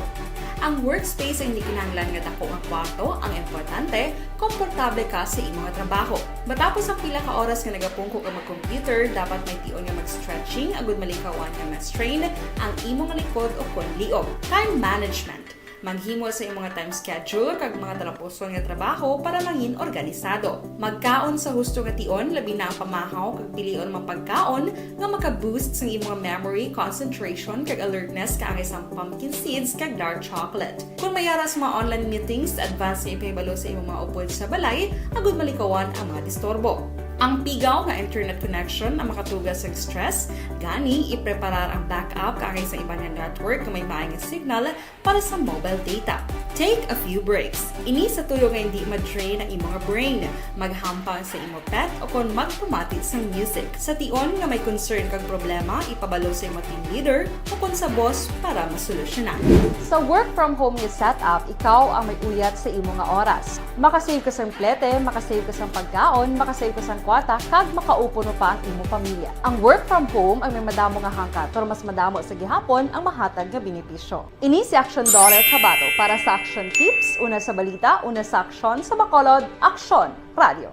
Ang workspace ay hindi kinahanglan nga dako nga kwarto, ang importante, komportable ka sa imong nga trabaho. Matapos ang pila ka oras nga nagapungko ka mag-computer, dapat may tion nga mag-stretching agud malikawan nga ma-strain ang imong likod o kon liog. Time management. Maghimo sa imong mga time schedule kag mga talapuson nga trabaho para mangin organisado. Magkaon sa husto nga tion, labi na ang pamahaw kag pilion mga pagkaon nga maka-boost sa imong memory, concentration kag alertness kaangay sa pumpkin seeds kag dark chocolate. Kung mayara sa mga online meetings, advance nga ipahibalo sa imong mga upod sa balay, agud malikawan ang mga disturbo. Ang pigaw nga internet connection ang makatugas sa stress, gani ipreparar ang backup kaangay sa iba nga network nga may maayong signal para sa mobile data. Take a few breaks. Ini sa tuyo nga hindi ma-drain ang imong brain, maghampang sa imong pet o kon magpamati sa music. Sa tion nga may concern kag problema, ipabalo sa imong team leader o kon sa boss para masolusyonan. Sa work from home nga setup, ikaw ang may uyat sa imong nga oras. Makasave ka sang plete, makasave ka sang pagkaon, makasave ka sang kwata, kag makaupo no pa ang imong pamilya. Ang work from home ay may madamo nga hangkat, pero mas madamo sa gihapon ang mahatag nga benepisyo. Ini si Aksyon Dorel Cabato para sa Action Tips, una sa balita, una sa aksyon sa Bacolod, Aksyon Radio.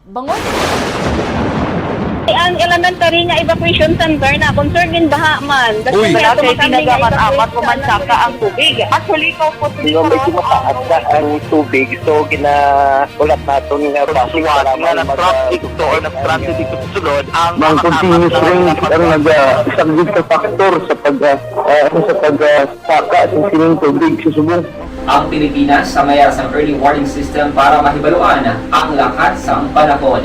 Bangon! Ang elementary nga evacuation center na concern din baha man. Uy, kasi tinagaman apat kumansaka ang tubig. Actually, ko po Di ba medyo mataas na ang tubig, so ginaulat natin nga pasiwala nga ng traffic to or nag-transit dito sa sulod ang continuous rain ang nag-isang ka factor sa pagsaka sa sining tubig sa subong. Ang Pilipinas sa mayas ang early warning system para mahibaluan ang lakat sa panahon.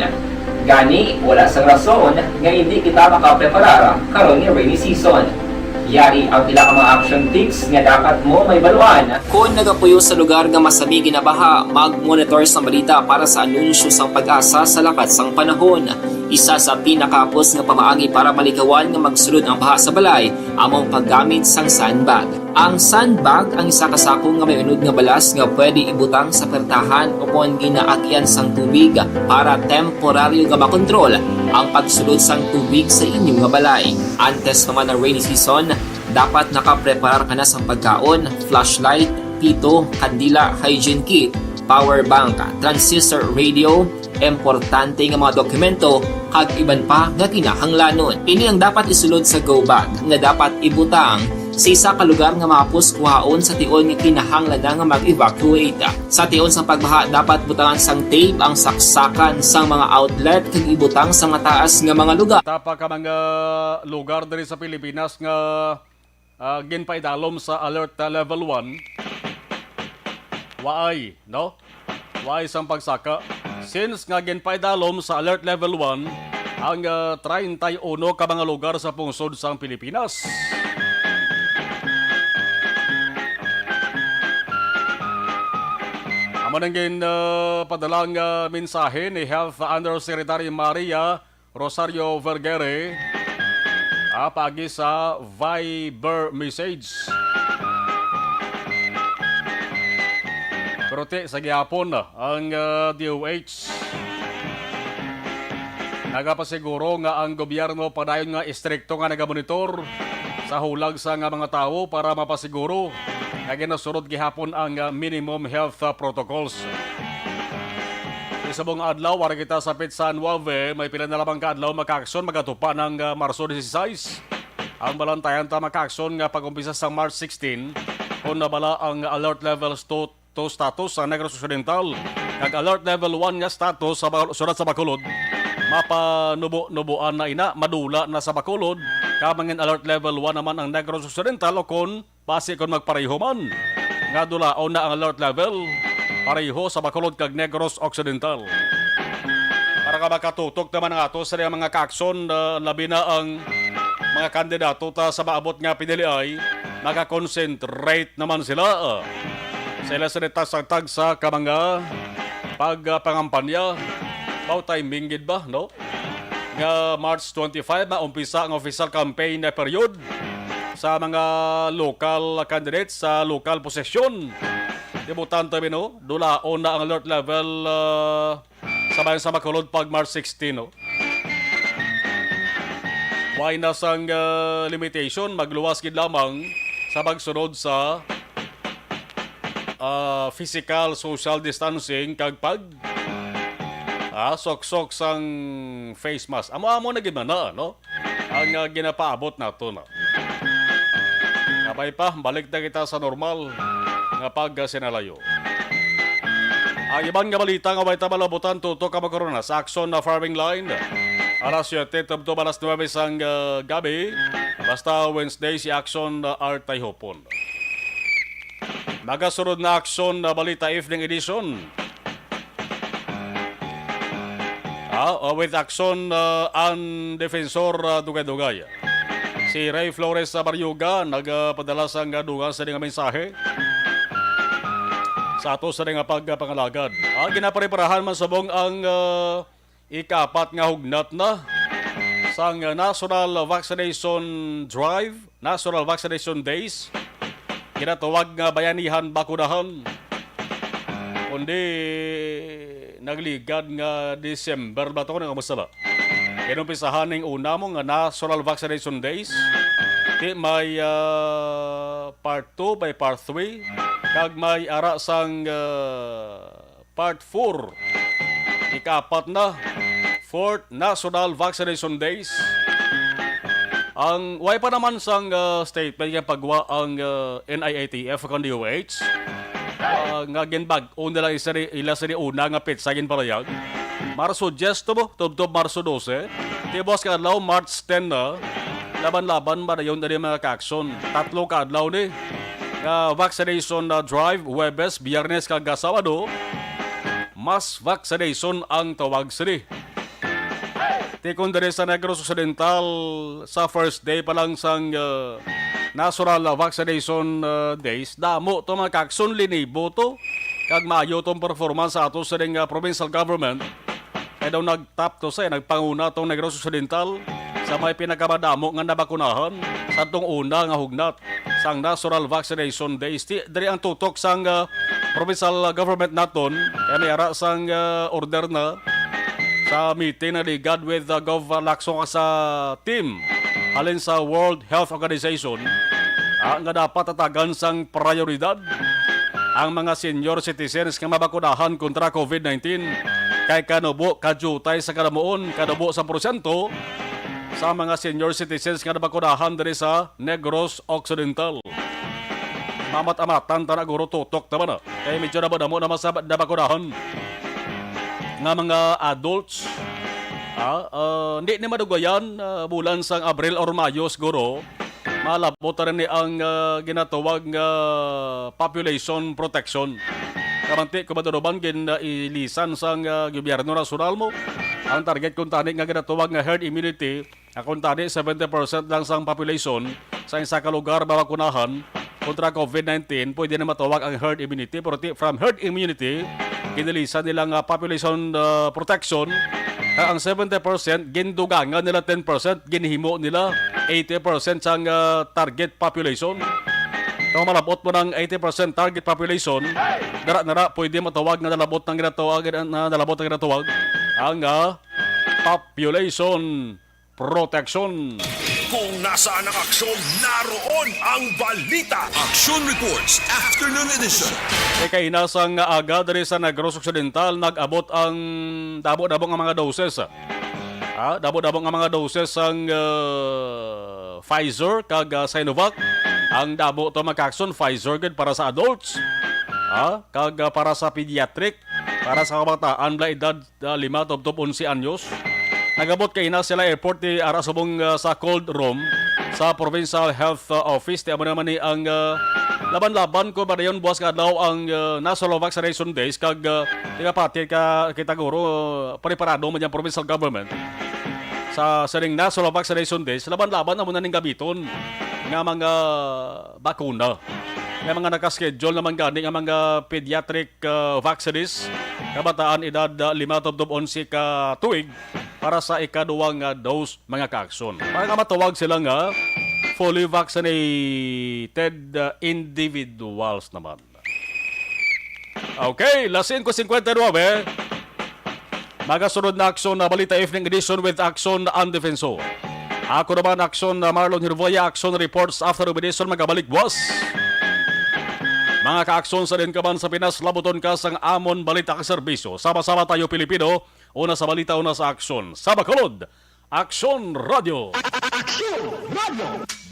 Gani, wala sa rason nga hindi kita makapreparar karon ni rainy season. Yari ang pila ka mga action tips nga dapat mo may baluan. Kung nagapuyo sa lugar nga masabi ginabaha, mag-monitor sa balita para sa anunsyo sang pag-asa sa lakat sang panahon. Isa sa pinakapos nga pamaagi para malikawan nga magsulod ang baha sa balay, among paggamit sang sandbag. Ang sandbag ang isa kasakong nga may unod nga balas nga pwede ibutang sa pertahan o kung ginaagyan sang tubig para temporaryo nga makontrol ang pagsulod sang tubig sa inyong nga balay. Antes naman ng rainy season, dapat nakapreparar ka na sa pagkaon, flashlight, pito, kandila, hygiene kit, power bank, transistor radio, importante nga mga dokumento kag iban pa nga kinahanglanon. Ini ang dapat isulod sa go bag nga dapat ibutang sa isa ka lugar nga mapus kuhaon sa tion nga kinahanglan nga mag-evacuate. Sa tion sa pagbaha dapat butangan sang tape ang saksakan sang mga outlet kag ibutang sa mataas nga mga lugar. Tapa ka mga lugar diri sa Pilipinas nga ginpaidalom sa alert level 1. Waay, no? Waay sang pagsaka. Since nga ginpaidalom sa alert level 1 ang 31 ka mga lugar sa pungsod sang Pilipinas. Amo nang padalang mensahe ni Health Undersecretary Maria Rosario Vergere pagi sa Viber message. Prote sa gihapon ang DOH. Nagapasiguro nga ang gobyerno padayon nga istrikto nga nagamonitor sa hulag sa nga mga tao para mapasiguro nga ginasunod gihapon ang minimum health protocols. Sa buong adlaw, wala kita sa San Juave, may pila na lamang kaadlaw makaaksyon magatupa ng Marso 16. Ang balantayan ta makaaksyon nga pag-umpisa sa March 16, kung nabala ang alert levels 2 status sa Negros Occidental. Kag alert level 1 nga status sa surat sa Bacolod, mapanubo-nubuan na ina, madula na sa Bacolod. Kamangin alert level 1 naman ang Negros Occidental o kung base kung magpareho man. Nga dulaon na ang alert level pareho sa Bacolod kag Negros Occidental. Para ka makatutok naman ang ato sa mga kaakson, labi na ang mga kandidato ta sa maabot nga pinili naka-concentrate naman sila. Sila sa nitagtag sa kamanga pagpangampanya. Bao timing gid ba, no? Nga March 25 maumpisa ang official campaign na period sa mga local candidates sa local posisyon. Debutan tabi, no? Dulaon na ang alert level sa bayan sa Bacolod pag March 16, no? Why na sang limitation, magluwas gid lamang sa pagsunod sa physical social distancing kag pag sok-sok sang face mask. Amo-amo na gid man na, no? Ang ginapaabot nato na. Kapay pa, balik na kita sa normal nga pag sinalayo. Ang ibang nga balita nga way malabutan tutok ka magkaroon na sa action na farming line. Alas 7 tabto alas 9 sang gabi. Basta Wednesday si action artay hopon. Nagasunod na action na balita evening edition. With action ang defensor Dugay-Dugay. Si Ray Flores sa Baryuga nagpadala sang dugang sa nga mensahe sa ato sa nga pagpangalagad. Ginapareparahan man sabong ang ikapat nga hugnat na sang National Vaccination Drive, National Vaccination Days. Ginatawag nga bayanihan bakunahan. Kundi nagligad nga December ba ito nga kamusta ba? Kinumpisahan ng una mo nga National Vaccination Days. May part 2 by part 3. Kag may ara sang part 4. Ikapat na 4th National Vaccination Days. Ang way pa naman sang statement nga pagwa ang NIATF kung DOH. Nga ginbag-o nila ila sa una nga pitsagin parayag. Marso 10 to mo, tubtob Marso 12. Tibos ka adlaw, March 10 na. Laban-laban ba na yun na mga kakson. 3 ka adlaw ni. Vaccination drive, Webes, Biyernes kag Sabado. Mass vaccination ang tawag sini. Tikon dere sa Negros Occidental sa first day pa lang sang National Vaccination Days. Damo to mga kakson linibo to. Kag maayo tong performance sa ato sa provincial government. Kaya daw nagtap to sa nagpanguna tong Negros Occidental sa may pinakamadamo nga nabakunahan sa tong una nga hugnat sang National Vaccination Days. Diri ang tutok sang provincial government naton. Kaya may ara sang order na sa meeting na ligad with the Gov Lacson sa team halin sa World Health Organization nga dapat tatagan sang prioridad ang mga senior citizens nga mabakunahan kontra COVID-19 kay kanubo kajutay sa kadamuon kanubo sa porsyento sa mga senior citizens nga nabakunahan diri sa Negros Occidental. Mamat-amatan ta na guro tutok naman kay medyo nabadamo naman sa nabakunahan nga mga adults. Hindi ni madugayan bulan sang Abril or Mayo siguro malabot rin ni ang ginatawag nga population protection. Kamanti kung matunuban ilisan sang gobyerno nasyonal mo ang target kung tani nga ginatawag nga herd immunity. Kung tani 70% lang sang population sa isa ka lugar babakunahan kontra COVID-19 pwede na matawag ang herd immunity. Pero from herd immunity kinilisan nilang population protection. Ang 70% gindugangan nila 10%, ginhimo nila 80% sang target population. Kung malabot mo ng 80% target population, nara pwede matawag na nalabot ng ginatawag ang population protection. Kung nasaan ang aksyon, naroon ang balita. Action Reports Afternoon Edition. Kay inasang aga diri sa Negros Occidental nag-abot ang dabo-dabong ang mga doses. Dabo-dabo nga mga doses ang Pfizer kag Sinovac. Ang dabo to magkakson Pfizer gud para sa adults. Kag para sa pediatric, para sa kabataan bla edad 5 tubtob 11 anyos. Nagabot kay na sila airport ni ara subong sa cold room sa Provincial Health Office. Di amo naman ni ang laban-laban ko ba dayon buwas ka daw ang national vaccination days kag tiga pati ka kita guro preparado man yang provincial government sa sering national vaccination days. Laban-laban na muna ning gabiton nga mga bakuna. Nga mga nakaschedule naman gani nga mga pediatric vaccines kabataan edad 5 tubtob 11 ka tuig para sa ikaduwang dose mga kaakson. Para nga matawag sila nga fully vaccinated individuals naman. Okay, las 5:59. Magasunod na aksyon na Balita Evening Edition with Action ang Defensor. Ako naman aksyon na Marlon Hirvoya, Action Reports after edition magabalik buwas. Mga kaaksyon sa din ka man sa Pinas, labuton ka sang amon balita ka serbisyo. Sama-sama tayo Pilipino, una sa balita, una sa aksyon. Sa Bacolod, Aksyon Radio. Aksyon Radio!